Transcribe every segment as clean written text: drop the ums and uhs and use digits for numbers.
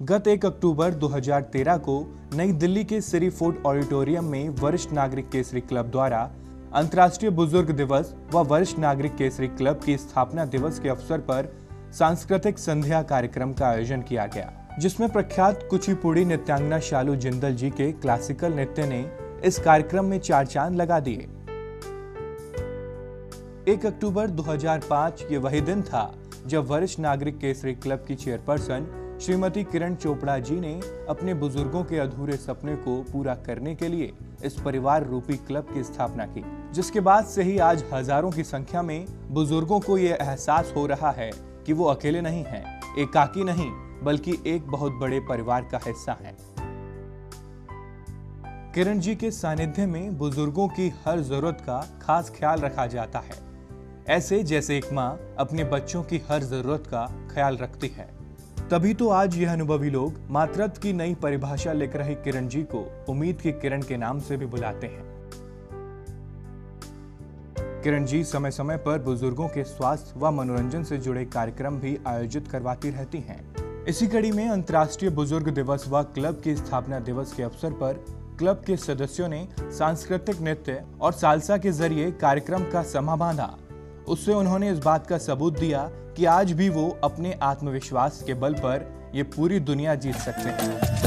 गत 1 अक्टूबर 2013 को नई दिल्ली के सिरी फोर्ट ऑडिटोरियम में वरिष्ठ नागरिक केसरी क्लब द्वारा अंतर्राष्ट्रीय बुजुर्ग दिवस व वरिष्ठ नागरिक केसरी क्लब की स्थापना दिवस के अवसर पर सांस्कृतिक संध्या कार्यक्रम का आयोजन किया गया, जिसमें प्रख्यात कुचिपुड़ी नृत्यांगना शालू जिंदल जी के क्लासिकल नृत्य ने इस कार्यक्रम में चार चांद लगा दिए। 1 अक्टूबर 2005 ये वही दिन था जब वरिष्ठ नागरिक केसरी क्लब की चेयरपर्सन श्रीमती किरण चोपड़ा जी ने अपने बुजुर्गों के अधूरे सपने को पूरा करने के लिए इस परिवार रूपी क्लब की स्थापना की, जिसके बाद से ही आज हजारों की संख्या में बुजुर्गों को ये एहसास हो रहा है कि वो अकेले नहीं हैं, एकाकी नहीं बल्कि एक बहुत बड़े परिवार का हिस्सा हैं। किरण जी के सानिध्य में बुजुर्गों की हर जरूरत का खास ख्याल रखा जाता है, ऐसे जैसे एक माँ अपने बच्चों की हर जरूरत का ख्याल रखती है। तभी तो आज यह अनुभवी लोग मातृत्व की नई परिभाषा लिख रहे किरण जी को उम्मीद की किरण के नाम से भी बुलाते हैं। किरण जी समय समय पर बुजुर्गों के स्वास्थ्य व मनोरंजन से जुड़े कार्यक्रम भी आयोजित करवाती रहती हैं। इसी कड़ी में अंतर्राष्ट्रीय बुजुर्ग दिवस व क्लब की स्थापना दिवस के अवसर पर क्लब के सदस्यों ने सांस्कृतिक नृत्य और सालसा के जरिए कार्यक्रम का समा बांधा। उससे उन्होंने इस बात का सबूत दिया कि आज भी वो अपने आत्मविश्वास के बल पर ये पूरी दुनिया जीत सकते हैं।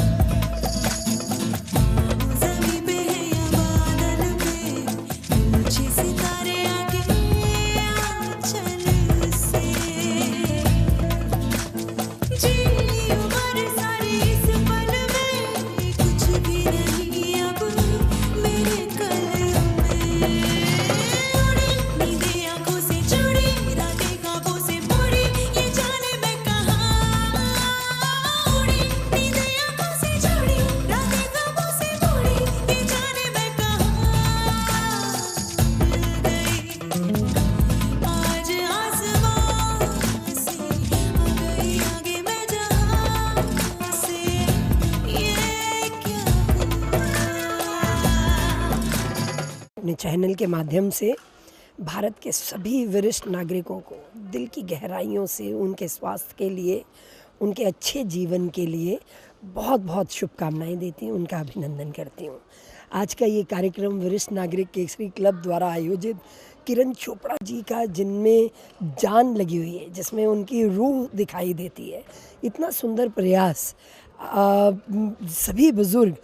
अपने चैनल के माध्यम से भारत के सभी वरिष्ठ नागरिकों को दिल की गहराइयों से उनके स्वास्थ्य के लिए, उनके अच्छे जीवन के लिए बहुत बहुत शुभकामनाएं देती हूँ, उनका अभिनंदन करती हूँ। आज का ये कार्यक्रम वरिष्ठ नागरिक केसरी क्लब द्वारा आयोजित किरण चोपड़ा जी का, जिनमें जान लगी हुई है, जिसमें उनकी रूह दिखाई देती है, इतना सुंदर प्रयास। सभी बुजुर्ग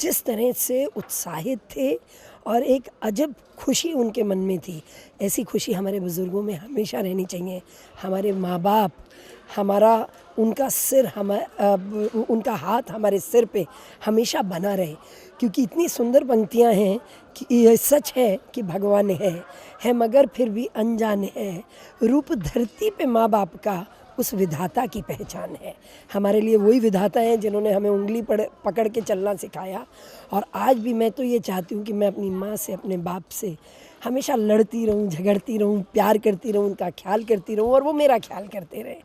जिस तरह से उत्साहित थे और एक अजब खुशी उनके मन में थी, ऐसी खुशी हमारे बुज़ुर्गों में हमेशा रहनी चाहिए। हमारे माँ बाप, उनका सिर, उनका हाथ हमारे सिर पे हमेशा बना रहे, क्योंकि इतनी सुंदर पंक्तियाँ हैं कि यह सच है कि भगवान है मगर फिर भी अनजान है, रूप धरती पे माँ बाप का उस विधाता की पहचान है। हमारे लिए वही विधाता हैं जिन्होंने हमें उंगली पकड़ के चलना सिखाया। और आज भी मैं तो ये चाहती हूँ कि मैं अपनी माँ से, अपने बाप से हमेशा लड़ती रहूँ, झगड़ती रहूँ, प्यार करती रहूँ, उनका ख्याल करती रहूँ और वो मेरा ख्याल करते रहे।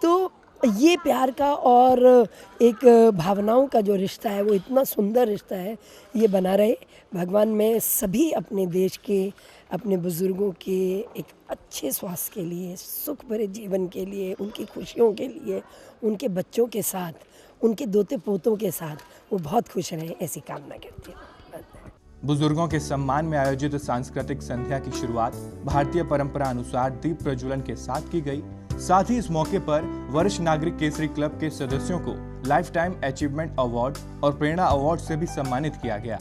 तो ये प्यार का और एक भावनाओं का जो रिश्ता है वो इतना सुंदर रिश्ता है, ये बना रहे। भगवान में सभी अपने देश के, अपने बुज़ुर्गों के एक अच्छे स्वास्थ्य के लिए, सुख भरे जीवन के लिए, उनकी खुशियों के लिए, उनके बच्चों के साथ, उनके दोते पोतों के साथ वो बहुत खुश रहें, ऐसी कामना करती हूँ। बुजुर्गों के सम्मान में आयोजित सांस्कृतिक संध्या की शुरुआत भारतीय परंपरा अनुसार दीप प्रज्वलन के साथ की गई। साथ ही इस मौके पर वरिष्ठ नागरिक केसरी क्लब के सदस्यों को लाइफ टाइम अचीवमेंट अवार्ड और प्रेरणा अवार्ड से भी सम्मानित किया गया।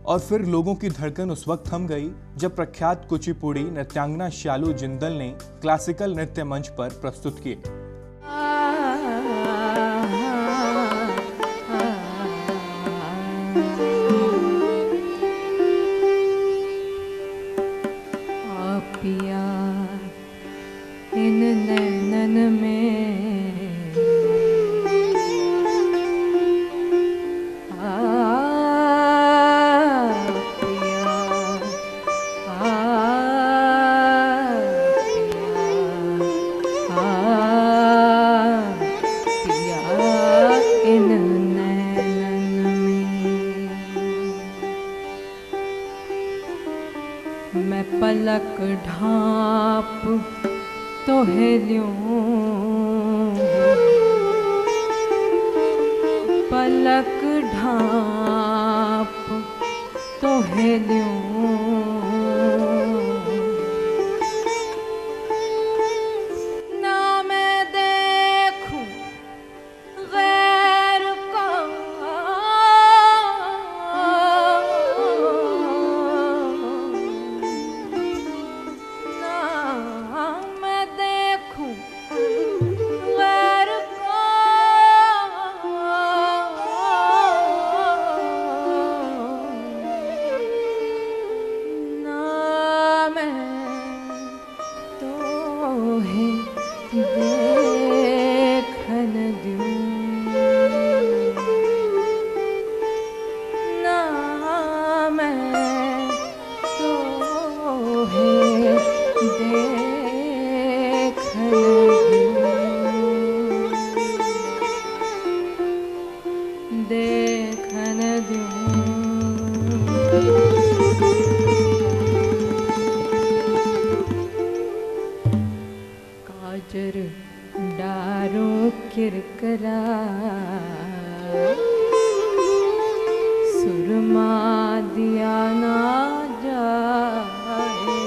और फिर लोगों की धड़कन उस वक्त थम गई जब प्रख्यात कुचिपुड़ी नृत्यांगना शालू जिंदल ने क्लासिकल नृत्य मंच पर प्रस्तुत किए। पलक ढाप तोहेलियों, पलक ढाप तोहेलियों, ना मैं देखूं गैर को, ना मैं देखूं गैर को, ना मैं तोहे देखन दूं, ना मैं तोहे देखन दूं, देखन दूं। काजर डारों किरकरा, सुरमा दिया ना जाए,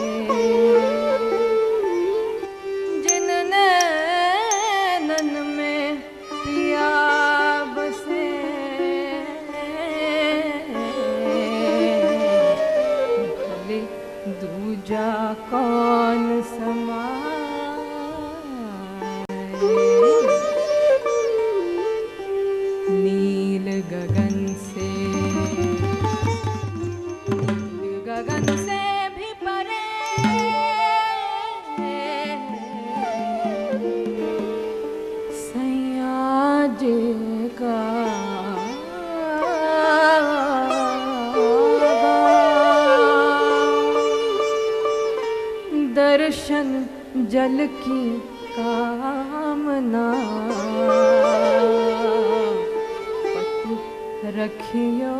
जिन नैनन में पिया बसे, भले दूजा कौन समाए, नील गगन से, नील गगन से भी परे, सैया जी का दर्शन जल की कामना, पत रखियो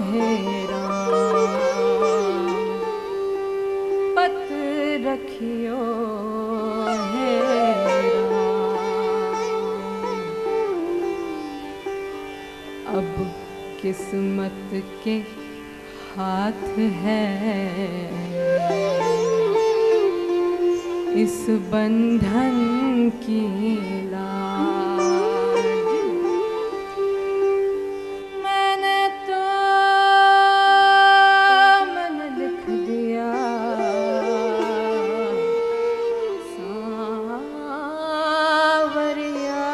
हे राम, पत रखियो हे राम। अब किस्मत के हाथ है इस बंधन की लाज, मैंने तो मन लिख दिया सांवरिया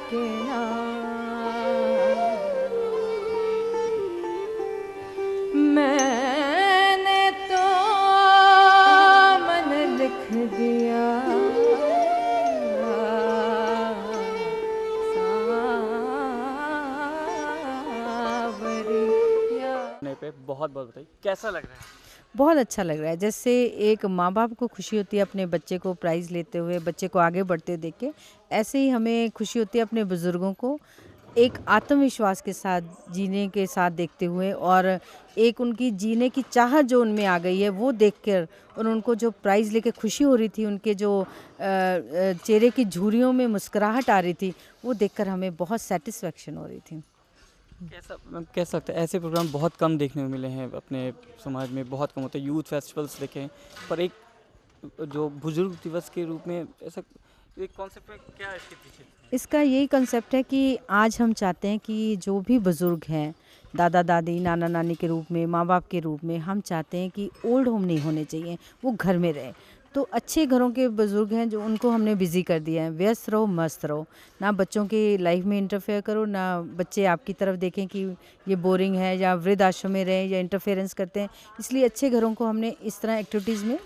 के नाम, मैंने तो मन लिख दिया सांवरिया। पे बहुत बहुत बताइए कैसा लग रहा है? बहुत अच्छा लग रहा है। जैसे एक माँ बाप को खुशी होती है अपने बच्चे को प्राइज़ लेते हुए, बच्चे को आगे बढ़ते देख के, ऐसे ही हमें खुशी होती है अपने बुज़ुर्गों को एक आत्मविश्वास के साथ जीने के साथ देखते हुए, और एक उनकी जीने की चाहत जो उनमें आ गई है वो देखकर, और उनको जो प्राइज़ लेके खुशी हो रही थी, उनके जो चेहरे की झुर्रियों में मुस्कुराहट आ रही थी, वो देखकर हमें बहुत सेटिस्फेक्शन हो रही थी। कैसा कह सकते हैं, ऐसे प्रोग्राम बहुत कम देखने को मिले हैं अपने समाज में, बहुत कम होते हैं। यूथ फेस्टिवल्स देखे हैं, पर एक जो बुजुर्ग दिवस के रूप में ऐसा एक कॉन्सेप्ट है, क्या है इसके पीछे? इसका यही कंसेप्ट है कि आज हम चाहते हैं कि जो भी बुज़ुर्ग हैं, दादा दादी नाना नानी के रूप में, माँ बाप के रूप में, हम चाहते हैं कि ओल्ड होम नहीं होने चाहिए, वो घर में रहे। तो अच्छे घरों के बुज़ुर्ग हैं जो उनको हमने बिज़ी कर दिया है। व्यस्त रहो, मस्त रहो, ना बच्चों की लाइफ में इंटरफेयर करो, ना बच्चे आपकी तरफ देखें कि ये बोरिंग है, या वृद्ध आश्रम में रहें या इंटरफेरेंस करते हैं। इसलिए अच्छे घरों को हमने इस तरह एक्टिविटीज़ में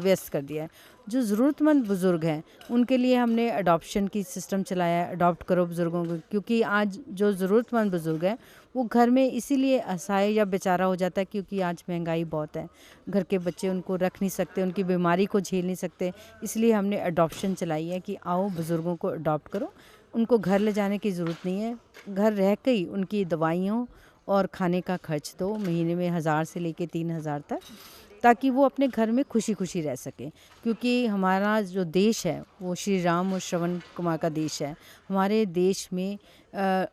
व्यस्त कर दिया है। जो ज़रूरतमंद बुज़ुर्ग हैं उनके लिए हमने अडॉप्शन की सिस्टम चलाया है, अडॉप्ट करो बुज़ुर्गों को, क्योंकि आज जो ज़रूरतमंद बुज़ुर्ग हैं वो घर में इसीलिए असहाय या बेचारा हो जाता है क्योंकि आज महंगाई बहुत है, घर के बच्चे उनको रख नहीं सकते, उनकी बीमारी को झेल नहीं सकते। इसलिए हमने अडॉप्शन चलाई है कि आओ बुज़ुर्गों को अडॉप्ट करो, उनको घर ले जाने की ज़रूरत नहीं है, घर रह के ही उनकी दवाइयों और खाने का खर्च दो, महीने में 1000 से लेके 3000 तक, ताकि वो अपने घर में खुशी खुशी रह सकें। क्योंकि हमारा जो देश है वो श्री राम और श्रवण कुमार का देश है। हमारे देश में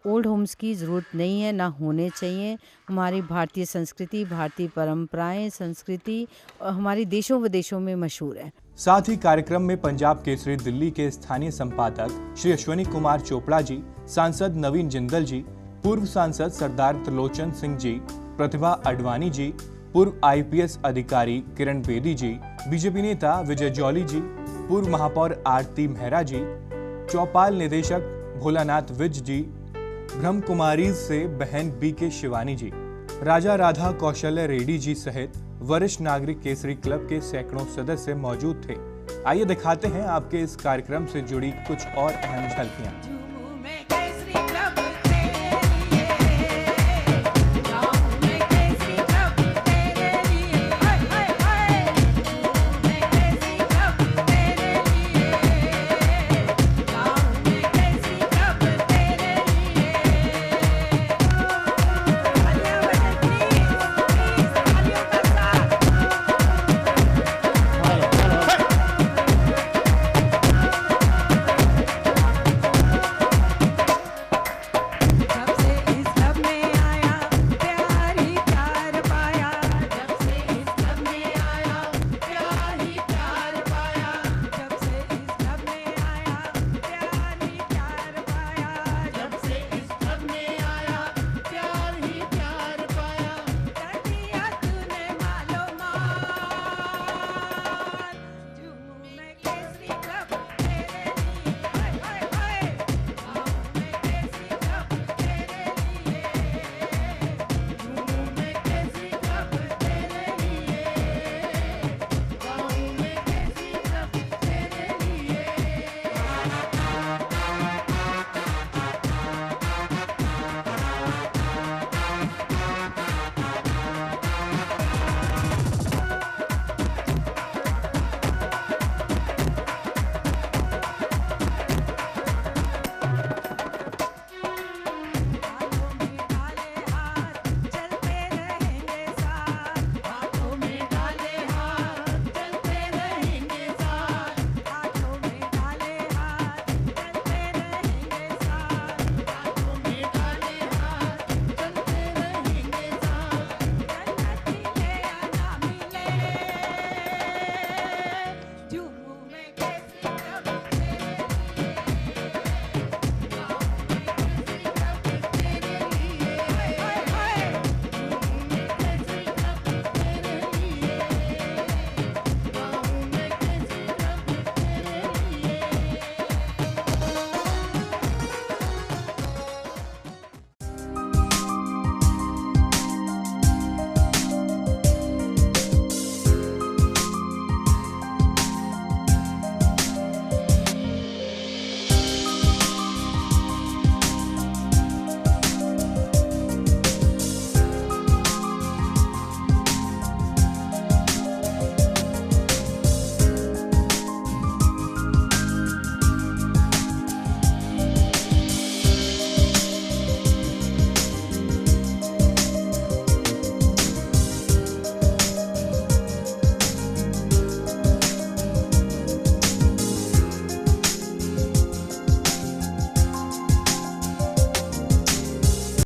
ओल्ड होम्स की ज़रूरत नहीं है, ना होने चाहिए। हमारी भारतीय संस्कृति, भारतीय परंपराएं, संस्कृति हमारी देशों विदेशों में मशहूर है। साथ ही कार्यक्रम में पंजाब केसरी दिल्ली के स्थानीय संपादक श्री अश्विनी कुमार चोपड़ा जी, सांसद नवीन जिंदल जी, पूर्व सांसद सरदार त्रिलोचन सिंह जी, प्रतिभा अडवाणी जी, पूर्व IPS अधिकारी किरण बेदी जी, बीजेपी नेता विजय जौली जी, पूर्व महापौर आरती मेहरा जी, चौपाल निदेशक भोलानाथ विज जी, ब्रह्म कुमारीज से बहन BK शिवानी जी, राजा राधा कौशल्य रेड्डी जी सहित वरिष्ठ नागरिक केसरी क्लब के सैकड़ों सदस्य मौजूद थे। आइए दिखाते हैं आपके इस कार्यक्रम से जुड़ी कुछ और अहम झलकियां।